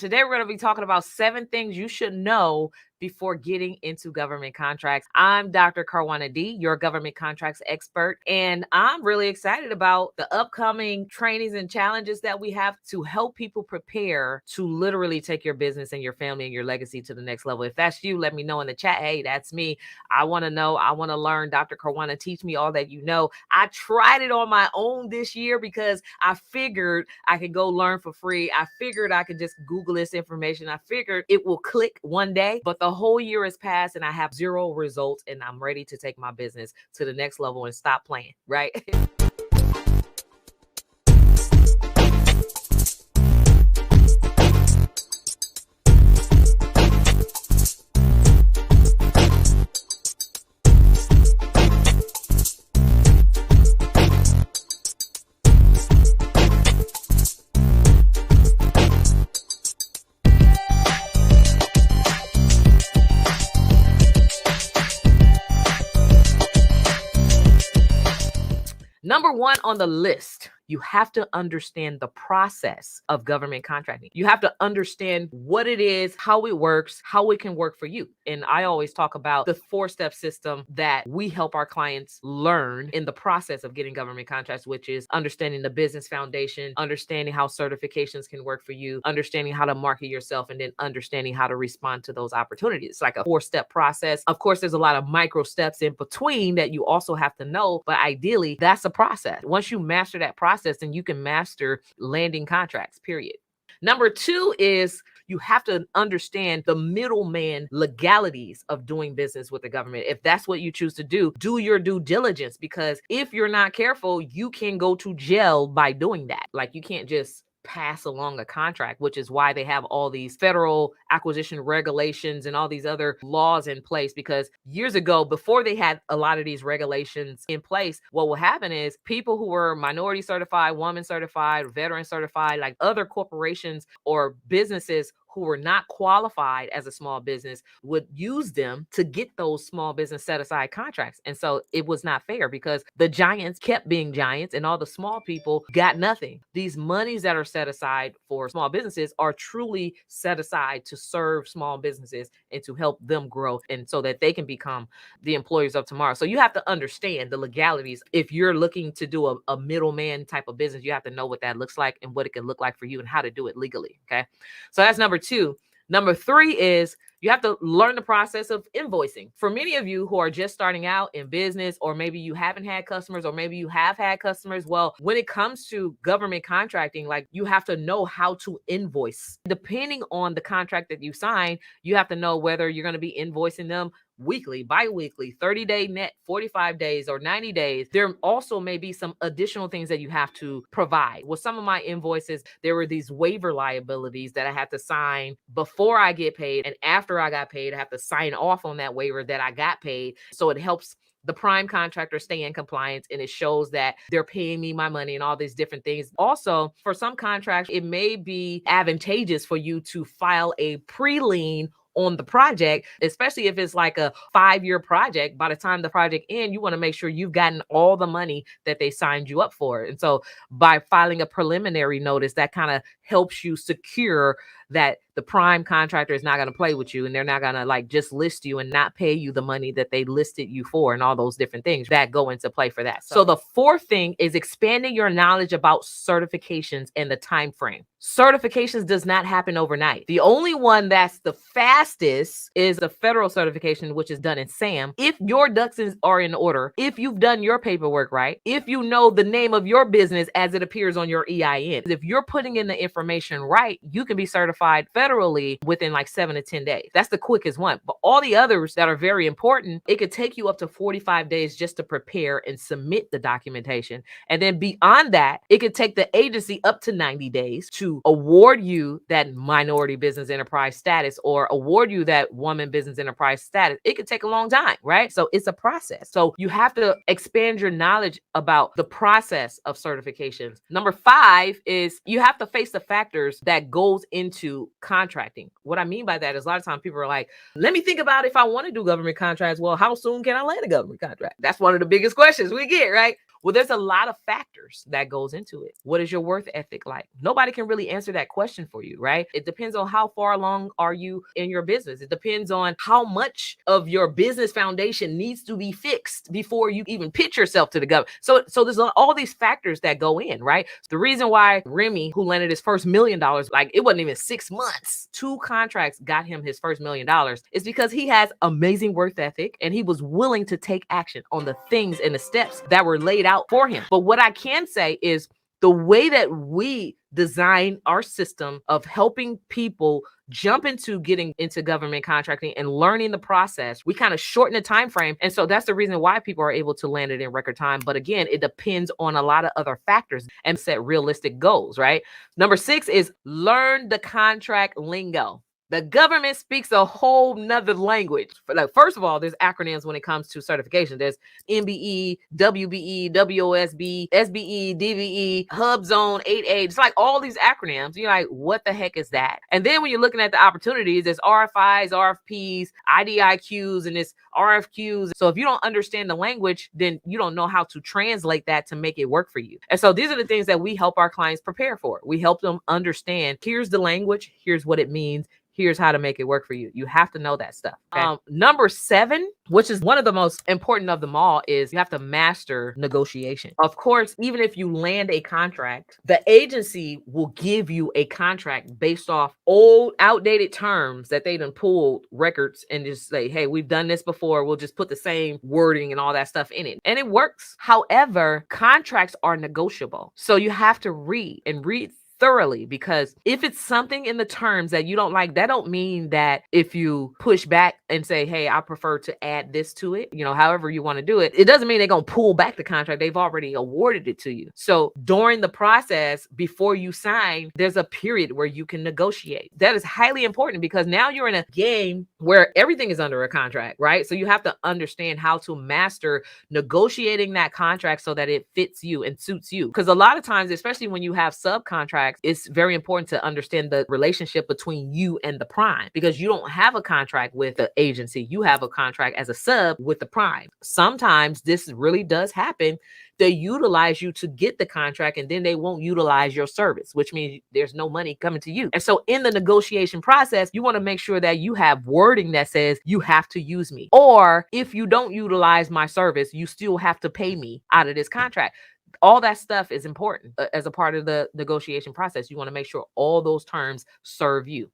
Today, we're going to be talking about 7 things you should know before getting into government contracts. I'm Dr. Karwana D, your government contracts expert, and I'm really excited about the upcoming trainings and challenges that we have to help people prepare to literally take your business and your family and your legacy to the next level. If that's you, let me know in the chat. Hey, that's me. I want to know. I want to learn. Dr. Karwana, teach me all that you know. I tried it on my own this year because I figured I could go learn for free. I figured I could just Google this information. I figured it will click one day, but the whole year has passed and I have 0 results, and I'm ready to take my business to the next level and stop playing, right? Number 1 on the list, you have to understand the process of government contracting. You have to understand what it is, how it works, how it can work for you. And I always talk about the 4-step system that we help our clients learn in the process of getting government contracts, which is understanding the business foundation, understanding how certifications can work for you, understanding how to market yourself, and then understanding how to respond to those opportunities. It's like a 4-step process. Of course, there's a lot of micro steps in between that you also have to know, but ideally, that's a process. Once you master that process, then you can master landing contracts, period. Number 2 is you have to understand the middleman legalities of doing business with the government. If that's what you choose to do your due diligence, because if you're not careful, you can go to jail by doing that. Like, you can't just pass along a contract, which is why they have all these federal acquisition regulations and all these other laws in place. Because years ago, before they had a lot of these regulations in place, what will happen is people who were minority certified, woman certified, veteran certified, like other corporations or businesses who were not qualified as a small business would use them to get those small business set aside contracts. And so it was not fair because the giants kept being giants and all the small people got nothing. These monies that are set aside for small businesses are truly set aside to serve small businesses and to help them grow, and so that they can become the employers of tomorrow. So you have to understand the legalities. If you're looking to do a middleman type of business, you have to know what that looks like and what it can look like for you and how to do it legally. Okay. So that's number 2. Number 3 is you have to learn the process of invoicing. For many of you who are just starting out in business, or maybe you haven't had customers, or maybe you have had customers, well, when it comes to government contracting, like, you have to know how to invoice. Depending on the contract that you sign, you have to know whether you're going to be invoicing them weekly, bi-weekly, 30-day net, 45 days, or 90 days. There also may be some additional things that you have to provide. With some of my invoices, there were these waiver liabilities that I had to sign before I get paid, and after I got paid, I have to sign off on that waiver that I got paid. So it helps the prime contractor stay in compliance, and it shows that they're paying me my money and all these different things. Also, for some contracts, it may be advantageous for you to file a pre-lien on the project, especially if it's like a 5-year project. By the time the project ends, you want to make sure you've gotten all the money that they signed you up for. And so by filing a preliminary notice, that kind of helps you secure that the prime contractor is not going to play with you, and they're not going to like just list you and not pay you the money that they listed you for, and all those different things that go into play for that. So the 4th thing is expanding your knowledge about certifications and the time frame. Certifications does not happen overnight. The only one that's the fastest is the federal certification, which is done in SAM. If your ducks are in order, if you've done your paperwork right, if you know the name of your business as it appears on your EIN, if you're putting in the information right, you can be certified federally within like 7 to 10 days. That's the quickest one. But all the others that are very important, it could take you up to 45 days just to prepare and submit the documentation. And then beyond that, it could take the agency up to 90 days to award you that minority business enterprise status or award you that woman business enterprise status. It could take a long time, right? So it's a process. So you have to expand your knowledge about the process of certifications. Number 5 is you have to face the factors that goes into into contracting. What I mean by that is a lot of times people are like, let me think about if I want to do government contracts. Well, how soon can I land a government contract? That's one of the biggest questions we get, right? Well, there's a lot of factors that goes into it. What is your work ethic like? Nobody can really answer that question for you, right? It depends on how far along are you in your business. It depends on how much of your business foundation needs to be fixed before you even pitch yourself to the government. So there's all these factors that go in, right? The reason why Remy, who landed his first $1 million, like it wasn't even 6 months, 2 contracts got him his first $1 million, is because he has amazing work ethic and he was willing to take action on the things and the steps that were laid out for him. But what I can say is the way that we design our system of helping people jump into getting into government contracting and learning the process, we kind of shorten the time frame. And so that's the reason why people are able to land it in record time. But again, it depends on a lot of other factors and set realistic goals, right? Number 6 is learn the contract lingo. The government speaks a whole nother language. Like, first of all, there's acronyms when it comes to certification. There's MBE, WBE, WOSB, SBE, DVE, Hub Zone 8A. It's like all these acronyms. You're like, what the heck is that? And then when you're looking at the opportunities, there's RFIs, RFPs, IDIQs, and it's RFQs. So if you don't understand the language, then you don't know how to translate that to make it work for you. And so these are the things that we help our clients prepare for. We help them understand, here's the language, here's what it means, here's how to make it work for you. You have to know that stuff. Okay? Number 7, which is one of the most important of them all, is you have to master negotiation. Of course, even if you land a contract, the agency will give you a contract based off old, outdated terms that they done pulled records and just say, hey, we've done this before. We'll just put the same wording and all that stuff in it. And it works. However, contracts are negotiable. So you have to read thoroughly, because if it's something in the terms that you don't like, that don't mean that if you push back and say, hey, I prefer to add this to it, however you want to do it, it doesn't mean they're going to pull back the contract. They've already awarded it to you. So during the process, before you sign, there's a period where you can negotiate. That is highly important because now you're in a game where everything is under a contract, right? So you have to understand how to master negotiating that contract so that it fits you and suits you. Because a lot of times, especially when you have subcontracts, it's very important to understand the relationship between you and the prime, because you don't have a contract with the agency. You have a contract as a sub with the prime. Sometimes this really does happen. They utilize you to get the contract and then they won't utilize your service, which means there's no money coming to you. And so in the negotiation process, you want to make sure that you have wording that says you have to use me. Or if you don't utilize my service, you still have to pay me out of this contract. All that stuff is important as a part of the negotiation process. You want to make sure all those terms serve you.